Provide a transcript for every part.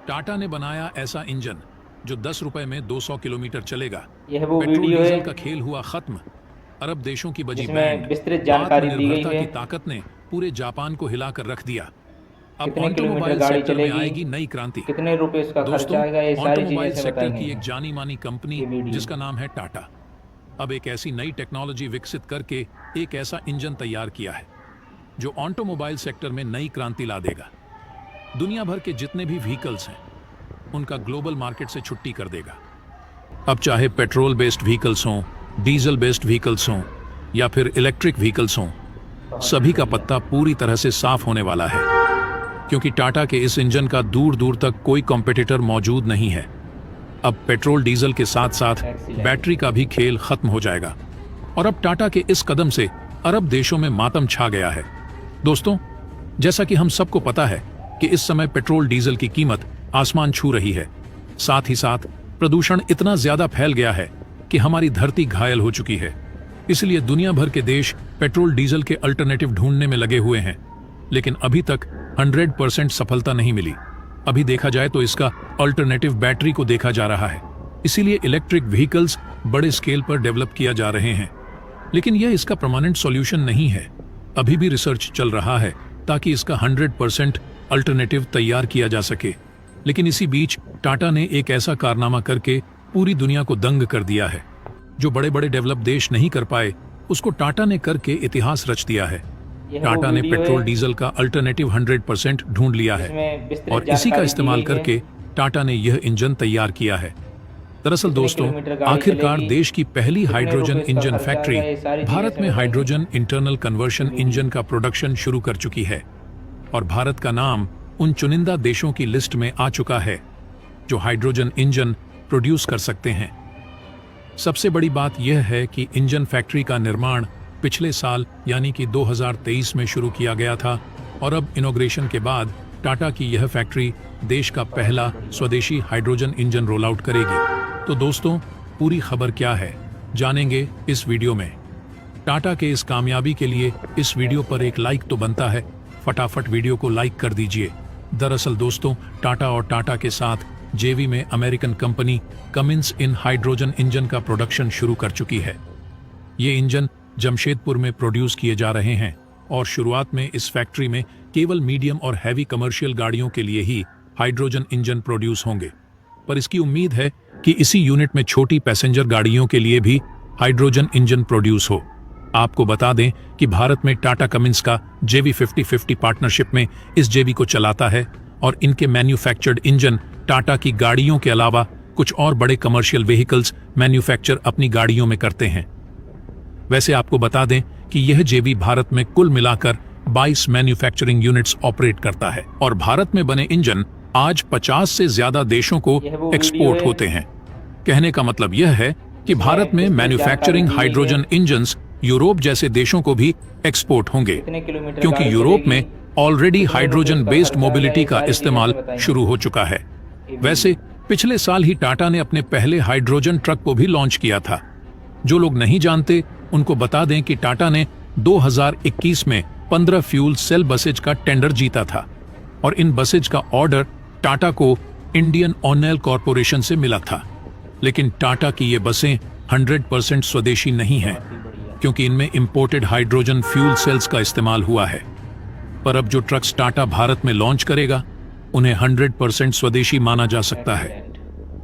टाटा ने बनाया ऐसा इंजन जो 10 रुपए में 200 किलोमीटर चलेगा। यह वो पेट्रोल वीडियो डीजल है का खेल हुआ खत्म। अरब देशों की बजी जिसमें बैंड। विस्तृत जानकारी दी गई आत्मनिर्भरता है। की ताकत ने पूरे जापान को हिलाकर रख दिया। अब कितने किलोमीटर ऑटोमोबाइल गाड़ी सेक्टर में चलेगी, आएगी नई क्रांति। कितने रुपए इसका खर्चा दोस्तों, आएगा, ये सारी चीज़ें ऑटोमोबाइल से सेक्टर बताएंगे की एक हम जानी मानी कंपनी ये वीडियो। जिसका नाम है टाटा, अब एक ऐसी नई टेक्नोलॉजी विकसित करके एक ऐसा इंजन तैयार किया है जो ऑटोमोबाइल सेक्टर में नई क्रांति ला देगा। दुनिया भर के जितने भी व्हीकल्स हैं उनका ग्लोबल मार्केट से छुट्टी कर देगा। अब चाहे पेट्रोल बेस्ड व्हीकल्स हों, डीजल बेस्ड व्हीकल्स हों या फिर इलेक्ट्रिक व्हीकल्स हों, सभी का पत्ता पूरी तरह से साफ होने वाला है, क्योंकि टाटा के इस इंजन का दूर दूर तक कोई कॉम्पिटिटर मौजूद नहीं है। अब पेट्रोल डीजल के साथ साथ बैटरी का भी खेल खत्म हो जाएगा और अब टाटा के इस कदम से अरब देशों में मातम छा गया है। दोस्तों, जैसा कि हम सबको पता है कि इस समय पेट्रोल डीजल की कीमत आसमान छू रही है, साथ ही साथ प्रदूषण इतना ज्यादा फैल गया है कि हमारी धरती घायल हो चुकी है। इसलिए दुनिया भर के देश पेट्रोल डीजल के अल्टरनेटिव ढूंढने में लगे हुए हैं, लेकिन अभी तक 100% सफलता नहीं मिली। अभी देखा जाए तो इसका अल्टरनेटिव बैटरी को देखा जा रहा है, इसीलिए इलेक्ट्रिक व्हीकल्स बड़े स्केल पर डेवलप किया जा रहे हैं, लेकिन यह इसका परमानेंट सॉल्यूशन नहीं है। अभी भी रिसर्च चल रहा है ताकि इसका 100% अल्टरनेटिव तैयार किया जा सके। लेकिन इसी बीच टाटा ने एक ऐसा कारनामा करके पूरी दुनिया को दंग कर दिया है। जो बड़े बड़े डेवलप देश नहीं कर पाए, उसको टाटा ने करके इतिहास रच दिया है। टाटा ने पेट्रोल डीजल का अल्टरनेटिव 100% ढूंढ लिया है और इसी का इस्तेमाल करके टाटा ने यह इंजन तैयार किया है। दरअसल दोस्तों, आखिरकार देश की पहली हाइड्रोजन इंजन फैक्ट्री भारत में हाइड्रोजन इंटरनल कन्वर्शन इंजन का प्रोडक्शन शुरू कर चुकी है और भारत का नाम उन चुनिंदा देशों की लिस्ट में आ चुका है जो हाइड्रोजन इंजन प्रोड्यूस कर सकते हैं। सबसे बड़ी बात यह है कि इंजन फैक्ट्री का निर्माण पिछले साल यानी कि 2023 में शुरू किया गया था और अब इनॉग्रेशन के बाद टाटा की यह फैक्ट्री देश का पहला स्वदेशी हाइड्रोजन इंजन रोल आउट करेगी। तो दोस्तों, पूरी खबर क्या है जानेंगे इस वीडियो में। टाटा के इस कामयाबी के लिए इस वीडियो पर एक लाइक तो बनता है, फटाफट वीडियो को लाइक कर दीजिए। दरअसल दोस्तों, टाटा और टाटा के साथ जेवी में अमेरिकन कंपनी कमिंस इन हाइड्रोजन इंजन का प्रोडक्शन शुरू कर चुकी है। ये इंजन जमशेदपुर में प्रोड्यूस किए जा रहे हैं और शुरुआत में इस फैक्ट्री में केवल मीडियम और हैवी कमर्शियल गाड़ियों के लिए ही हाइड्रोजन इंजन प्रोड्यूस होंगे, पर इसकी उम्मीद है कि इसी यूनिट में छोटी पैसेंजर गाड़ियों के लिए भी हाइड्रोजन इंजन प्रोड्यूस हो। आपको बता दें कि भारत में टाटा कमिंस का जेवी 50-50 पार्टनरशिप में इस जेवी को चलाता है और इनके मैन्युफैक्चर्ड इंजन टाटा की गाड़ियों के अलावा कुछ और बड़े कमर्शियल व्हीकल्स मैन्युफैक्चर अपनी गाड़ियों में करते हैं। वैसे आपको बता दें कि यह जेवी भारत में कुल मिलाकर 22 मैन्युफैक्चरिंग यूनिट्स ऑपरेट करता है और भारत में बने इंजन आज 50 से ज्यादा देशों को एक्सपोर्ट होते हैं। कहने का मतलब यह है कि भारत में मैन्युफैक्चरिंग हाइड्रोजन इंजन्स यूरोप जैसे देशों को भी एक्सपोर्ट होंगे, क्योंकि यूरोप में ऑलरेडी हाइड्रोजन बेस्ड मोबिलिटी का इस्तेमाल शुरू हो चुका है। वैसे पिछले साल ही टाटा ने अपने पहले हाइड्रोजन ट्रक को भी लॉन्च किया था। जो लोग नहीं जानते उनको बता दें कि टाटा ने 2021 में 15 फ्यूल सेल बसेज का टेंडर जीता था और इन बसेज का ऑर्डर टाटा को इंडियन ऑयल कॉरपोरेशन से मिला था। लेकिन टाटा की ये बसें 100% स्वदेशी नहीं हैं, क्योंकि इनमें इंपोर्टेड हाइड्रोजन फ्यूल सेल्स का इस्तेमाल हुआ है। पर अब जो ट्रक्स टाटा भारत में लॉन्च करेगा उन्हें 100% स्वदेशी माना जा सकता है,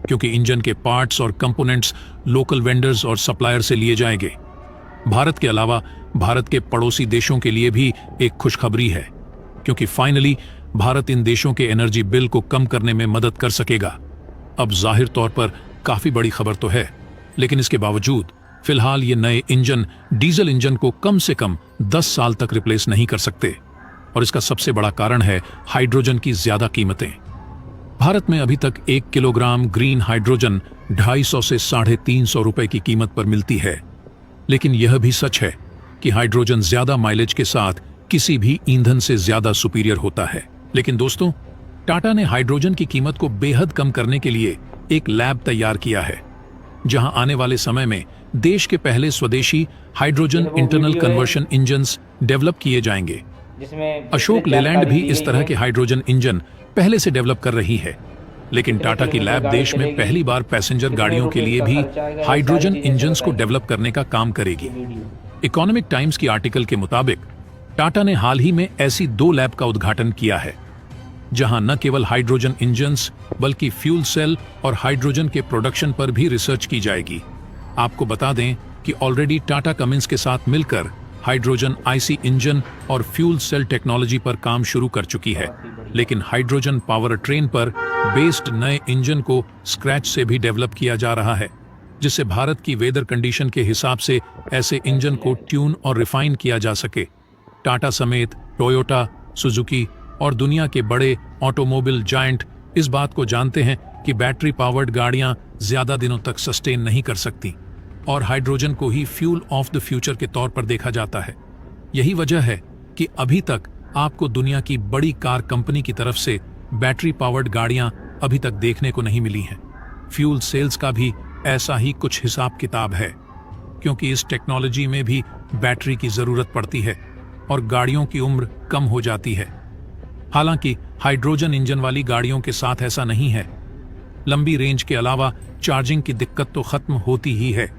क्योंकि इंजन के पार्ट्स और कंपोनेंट्स लोकल वेंडर्स और सप्लायर से लिए जाएंगे। भारत के अलावा भारत के पड़ोसी देशों के लिए भी एक खुशखबरी है, क्योंकि फाइनली भारत इन देशों के एनर्जी बिल को कम करने में मदद कर सकेगा। अब जाहिर तौर पर काफी बड़ी खबर तो है, लेकिन इसके बावजूद फिलहाल ये नए इंजन डीजल इंजन को कम से कम 10 साल तक रिप्लेस नहीं कर सकते और इसका सबसे बड़ा कारण है हाइड्रोजन की ज्यादा कीमतें। भारत में अभी तक 1 किलोग्राम ग्रीन हाइड्रोजन 250 से 350 रुपए की कीमत पर मिलती है। लेकिन यह भी सच है कि हाइड्रोजन ज्यादा माइलेज के साथ किसी भी ईंधन से ज्यादा सुपीरियर होता है। लेकिन दोस्तों, टाटा ने हाइड्रोजन की कीमत को बेहद कम करने के लिए एक लैब तैयार किया है, जहां आने वाले समय में देश के पहले स्वदेशी hydrogen internal conversion engines develop किए जाएंगे। अशोक लेलैंड भी इस तरह के हाइड्रोजन इंजन पहले से डेवलप कर रही है लेकिन टाटा की लैब देश में पहली बार पैसेंजर गाड़ियों के लिए भी हाइड्रोजन इंजन्स को डेवलप करने का काम करेगी। इकोनॉमिक टाइम्स की आर्टिकल के मुताबिक टाटा ने हाल ही में ऐसी 2 लैब का उद्घाटन किया है जहां न केवल हाइड्रोजन इंजन्स बल्कि फ्यूल सेल और हाइड्रोजन के प्रोडक्शन पर भी रिसर्च की जाएगी। आपको बता दें कि ऑलरेडी टाटा कमिंस के साथ मिलकर हाइड्रोजन आईसी इंजन और फ्यूल सेल टेक्नोलॉजी पर काम शुरू कर चुकी है, लेकिन हाइड्रोजन पावर ट्रेन पर बेस्ड नए इंजन को स्क्रैच से भी डेवलप किया जा रहा है, जिससे भारत की वेदर कंडीशन के हिसाब से ऐसे इंजन को ट्यून और रिफाइन किया जा सके। टाटा समेत टोयोटा, सुजुकी और दुनिया के बड़े ऑटोमोबाइल जायंट इस बात को जानते हैं कि बैटरी पावर्ड गाड़ियां ज्यादा दिनों तक सस्टेन नहीं कर सकती और हाइड्रोजन को ही फ्यूल ऑफ द फ्यूचर के तौर पर देखा जाता है। यही वजह है कि अभी तक आपको दुनिया की बड़ी कार कंपनी की तरफ से बैटरी पावर्ड गाड़ियां अभी तक देखने को नहीं मिली हैं। फ्यूल सेल्स का भी ऐसा ही कुछ हिसाब किताब है, क्योंकि इस टेक्नोलॉजी में भी बैटरी की जरूरत पड़ती है और गाड़ियों की उम्र कम हो जाती है। हालांकि हाइड्रोजन इंजन वाली गाड़ियों के साथ ऐसा नहीं है। लंबी रेंज के अलावा चार्जिंग की दिक्कत तो खत्म होती ही है,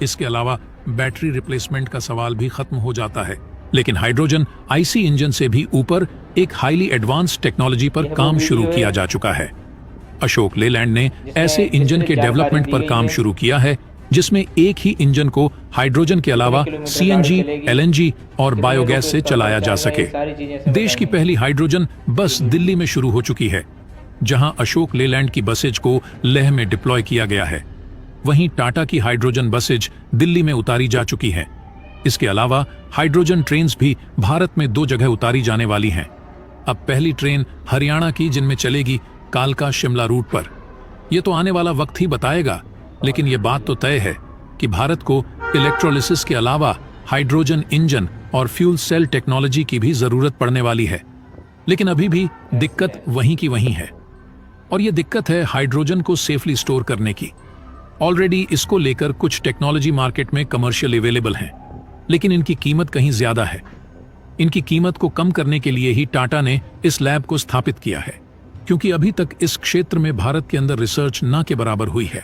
इसके अलावा बैटरी रिप्लेसमेंट का सवाल भी खत्म हो जाता है। लेकिन हाइड्रोजन आईसी इंजन से भी ऊपर एक हाईली एडवांस टेक्नोलॉजी पर काम शुरू किया जा चुका है। अशोक लेलैंड ने ऐसे इंजन के डेवलपमेंट पर काम शुरू किया है जिसमें एक ही इंजन को हाइड्रोजन के अलावा सीएनजी, एलएनजी और बायोगैस से चलाया जा सके। देश की पहली हाइड्रोजन बस दिल्ली में शुरू हो चुकी है, जहां अशोक लेलैंड की बसेज को लेह में डिप्लॉय किया गया है। वहीं टाटा की हाइड्रोजन बसेज दिल्ली में उतारी जा चुकी हैं। इसके अलावा हाइड्रोजन ट्रेन्स भी भारत में 2 जगह उतारी जाने वाली हैं। अब पहली ट्रेन हरियाणा की जिनमें चलेगी कालका शिमला रूट पर। यह तो आने वाला वक्त ही बताएगा, लेकिन यह बात तो तय है कि भारत को इलेक्ट्रोलिसिस के अलावा हाइड्रोजन इंजन और फ्यूल सेल टेक्नोलॉजी की भी जरूरत पड़ने वाली है। लेकिन अभी भी दिक्कत वहीं की वहीं है, और यह दिक्कत है हाइड्रोजन को सेफली स्टोर करने की। ऑलरेडी इसको लेकर कुछ टेक्नोलॉजी मार्केट में कमर्शियल अवेलेबल हैं, लेकिन इनकी कीमत कहीं ज्यादा है। इनकी कीमत को कम करने के लिए ही टाटा ने इस लैब को स्थापित किया है, क्योंकि अभी तक इस क्षेत्र में भारत के अंदर रिसर्च ना के बराबर हुई है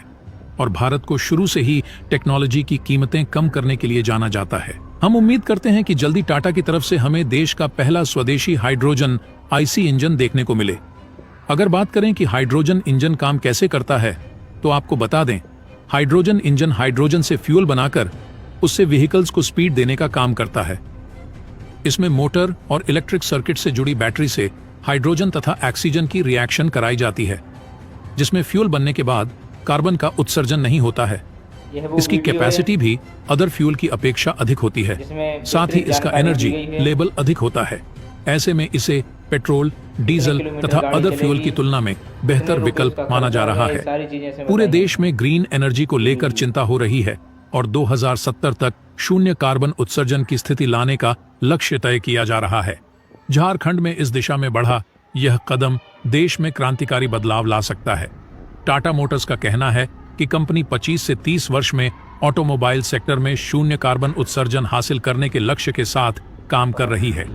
और भारत को शुरू से ही टेक्नोलॉजी की कीमतें कम करने के लिए जाना जाता है। हम उम्मीद करते हैं कि जल्दी टाटा की तरफ से हमें देश का पहला स्वदेशी हाइड्रोजन आईसी इंजन देखने को मिले। अगर बात करें कि हाइड्रोजन इंजन काम कैसे करता है, तो आपको बता दें, हाइड्रोजन इंजन हाइड्रोजन से फ्यूल बनाकर उससे व्हीकल्स को स्पीड देने का काम करता है। इसमें मोटर और इलेक्ट्रिक सर्किट से जुड़ी बैटरी से हाइड्रोजन तथा ऑक्सीजन की रिएक्शन कराई जाती है, जिसमें फ्यूल बनने के बाद कार्बन का उत्सर्जन नहीं होता है। इसकी कैपेसिटी भी अदर फ्यूल की अपेक्षा अधिक होती है, साथ ही इसका एनर्जी लेवल अधिक होता है। ऐसे में इसे पेट्रोल, डीजल तथा अदर फ्यूल की तुलना में बेहतर विकल्प माना जा रहा है। पूरे देश में ग्रीन एनर्जी को लेकर चिंता हो रही है और 2070 तक शून्य कार्बन उत्सर्जन की स्थिति लाने का लक्ष्य तय किया जा रहा है। झारखंड में इस दिशा में बढ़ा यह कदम देश में क्रांतिकारी बदलाव ला सकता है। टाटा मोटर्स का कहना है कि कंपनी 25 से 30 वर्ष में ऑटोमोबाइल सेक्टर में शून्य कार्बन उत्सर्जन हासिल करने के लक्ष्य के साथ काम कर रही है।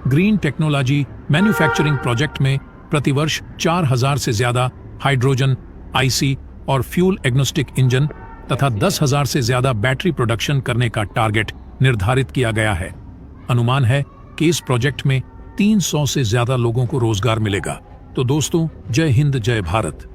ग्रीन टेक्नोलॉजी मैन्युफैक्चरिंग प्रोजेक्ट में प्रतिवर्ष 4000 से ज्यादा हाइड्रोजन, आईसी और फ्यूल एग्नोस्टिक इंजन तथा 10,000 से ज्यादा बैटरी प्रोडक्शन करने का टारगेट निर्धारित किया गया है। अनुमान है कि इस प्रोजेक्ट में 300 से ज्यादा लोगों को रोजगार मिलेगा। तो दोस्तों, जय हिंद, जय भारत।